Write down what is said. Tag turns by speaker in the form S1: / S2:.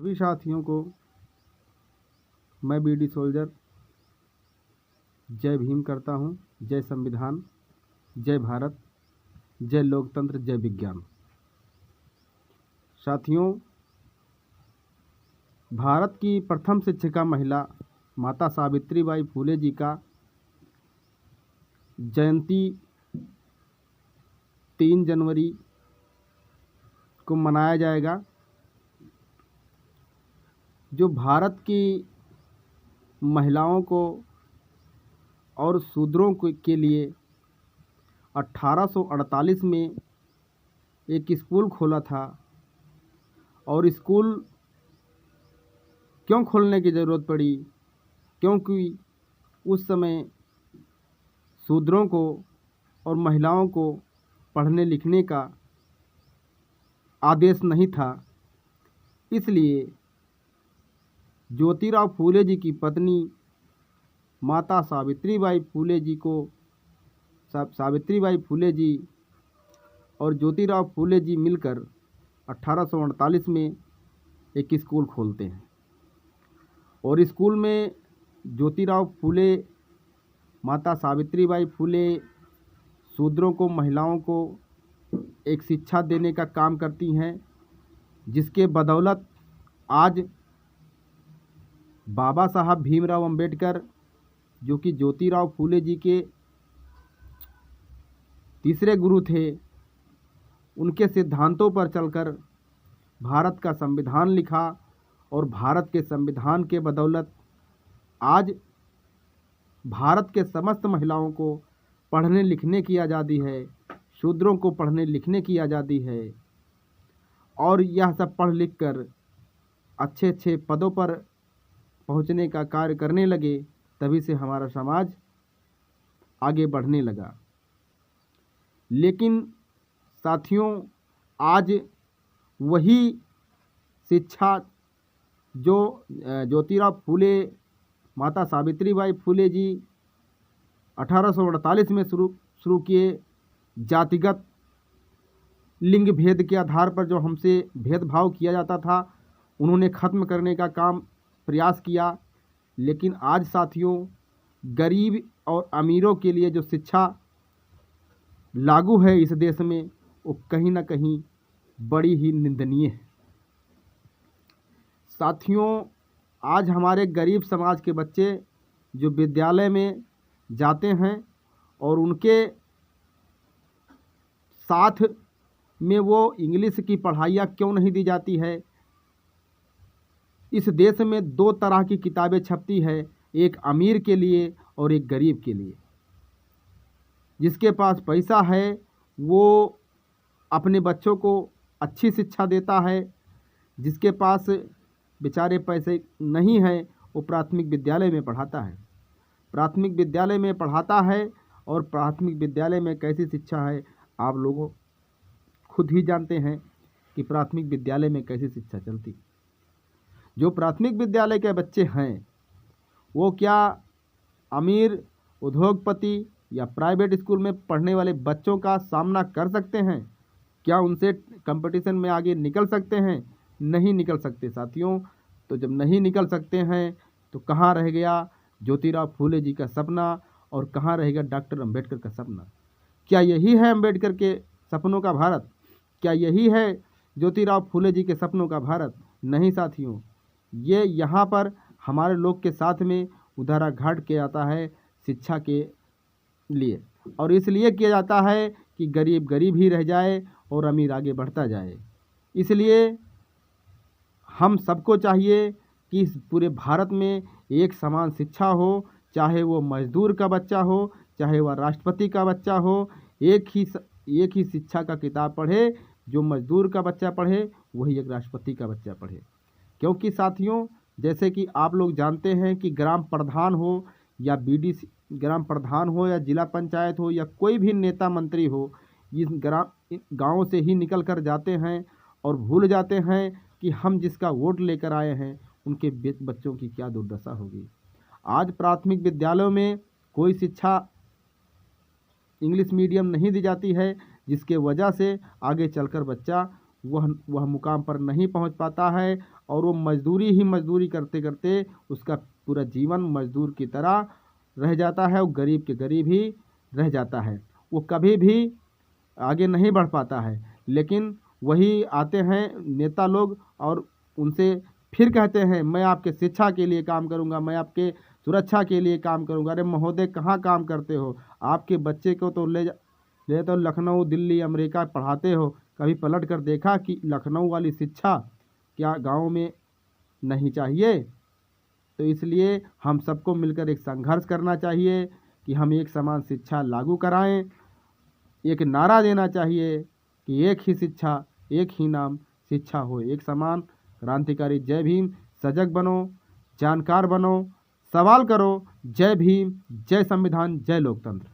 S1: सभी साथियों को मैं बीडी सोल्जर जय भीम करता हूँ। जय संविधान, जय भारत, जय लोकतंत्र, जय विज्ञान। साथियों, भारत की प्रथम शिक्षिका महिला माता सावित्रीबाई फुले जी का जयंती 3 जनवरी को मनाया जाएगा। जो भारत की महिलाओं को और शूद्रों के लिए 1848 में एक स्कूल खोला था। और स्कूल क्यों खोलने की ज़रूरत पड़ी? क्योंकि उस समय शूद्रों को और महिलाओं को पढ़ने लिखने का आदेश नहीं था। इसलिए ज्योतिराव फूले जी की पत्नी माता सावित्रीबाई फूले जी को सावित्रीबाई फूले जी और ज्योतिराव फूले जी मिलकर 1848 में एक स्कूल खोलते हैं। और स्कूल में ज्योतिराव फूले, माता सावित्रीबाई फूले शूद्रों को, महिलाओं को एक शिक्षा देने का काम करती हैं, जिसके बदौलत आज बाबा साहब भीमराव अंबेडकर, जो कि ज्योतिराव फूले जी के तीसरे गुरु थे, उनके सिद्धांतों पर चलकर भारत का संविधान लिखा। और भारत के संविधान के बदौलत आज भारत के समस्त महिलाओं को पढ़ने लिखने की आज़ादी है, शूद्रों को पढ़ने लिखने की आज़ादी है। और यह सब पढ़ लिख कर अच्छे अच्छे पदों पर पहुंचने का कार्य करने लगे। तभी से हमारा समाज आगे बढ़ने लगा। लेकिन साथियों, आज वही शिक्षा जो ज्योतिराव फूले, माता सावित्रीबाई फूले जी 1848 में शुरू किए, जातिगत लिंग भेद के आधार पर जो हमसे भेदभाव किया जाता था, उन्होंने ख़त्म करने का काम प्रयास किया। लेकिन आज साथियों, गरीब और अमीरों के लिए जो शिक्षा लागू है इस देश में, वो कहीं ना कहीं बड़ी ही निंदनीय है। साथियों, आज हमारे गरीब समाज के बच्चे जो विद्यालय में जाते हैं और उनके साथ में वो इंग्लिश की पढ़ाइयाँ क्यों नहीं दी जाती है? इस देश में 2 तरह की किताबें छपती है, एक अमीर के लिए और एक गरीब के लिए। जिसके पास पैसा है वो अपने बच्चों को अच्छी शिक्षा देता है, जिसके पास बेचारे पैसे नहीं हैं वो प्राथमिक विद्यालय में पढ़ाता है। प्राथमिक विद्यालय में पढ़ाता है और प्राथमिक विद्यालय में कैसी शिक्षा है आप लोगों खुद ही जानते हैं कि प्राथमिक विद्यालय में कैसी शिक्षा चलती। जो प्राथमिक विद्यालय के बच्चे हैं वो क्या अमीर उद्योगपति या प्राइवेट स्कूल में पढ़ने वाले बच्चों का सामना कर सकते हैं? क्या उनसे कंपटीशन में आगे निकल सकते हैं? नहीं निकल सकते साथियों। तो जब नहीं निकल सकते हैं तो कहाँ रह गया ज्योतिराव फूले जी का सपना और कहाँ रहेगा डॉक्टर अंबेडकर का सपना? क्या यही है अंबेडकर के सपनों का भारत? क्या यही है ज्योतिराव फूले जी के सपनों का भारत? नहीं साथियों, ये यहाँ पर हमारे लोग के साथ में उधाराघाट किया जाता है शिक्षा के लिए। और इसलिए किया जाता है कि गरीब गरीब ही रह जाए और अमीर आगे बढ़ता जाए। इसलिए हम सबको चाहिए कि इस पूरे भारत में एक समान शिक्षा हो, चाहे वो मजदूर का बच्चा हो, चाहे वह राष्ट्रपति का बच्चा हो। एक ही शिक्षा का किताब पढ़े। जो मजदूर का बच्चा पढ़े वही एक राष्ट्रपति का बच्चा पढ़े। क्योंकि साथियों, जैसे कि आप लोग जानते हैं कि ग्राम प्रधान हो या बीडीसी ग्राम प्रधान हो या जिला पंचायत हो या कोई भी नेता मंत्री हो, इस गाँव से ही निकल कर जाते हैं और भूल जाते हैं कि हम जिसका वोट लेकर आए हैं उनके बच्चों की क्या दुर्दशा होगी। आज प्राथमिक विद्यालयों में कोई शिक्षा इंग्लिश मीडियम नहीं दी जाती है, जिसके वजह से आगे चलकर बच्चा वह मुकाम पर नहीं पहुंच पाता है और वो मजदूरी करते करते उसका पूरा जीवन मजदूर की तरह रह जाता है और गरीब के गरीब ही रह जाता है। वो कभी भी आगे नहीं बढ़ पाता है। लेकिन वही आते हैं नेता लोग और उनसे फिर कहते हैं मैं आपके शिक्षा के लिए काम करूंगा, मैं आपके सुरक्षा के लिए काम करूंगा। अरे महोदय, कहाँ काम करते हो? आपके बच्चे को तो ले तो लखनऊ, दिल्ली, अमेरिका पढ़ाते हो। कभी पलट कर देखा कि लखनऊ वाली शिक्षा क्या गांव में नहीं चाहिए? तो इसलिए हम सबको मिलकर एक संघर्ष करना चाहिए कि हम एक समान शिक्षा लागू कराएं। एक नारा देना चाहिए कि एक ही शिक्षा, एक ही नाम, शिक्षा हो एक समान। क्रांतिकारी जय भीम। सजग बनो, जानकार बनो, सवाल करो। जय भीम, जय संविधान, जय लोकतंत्र।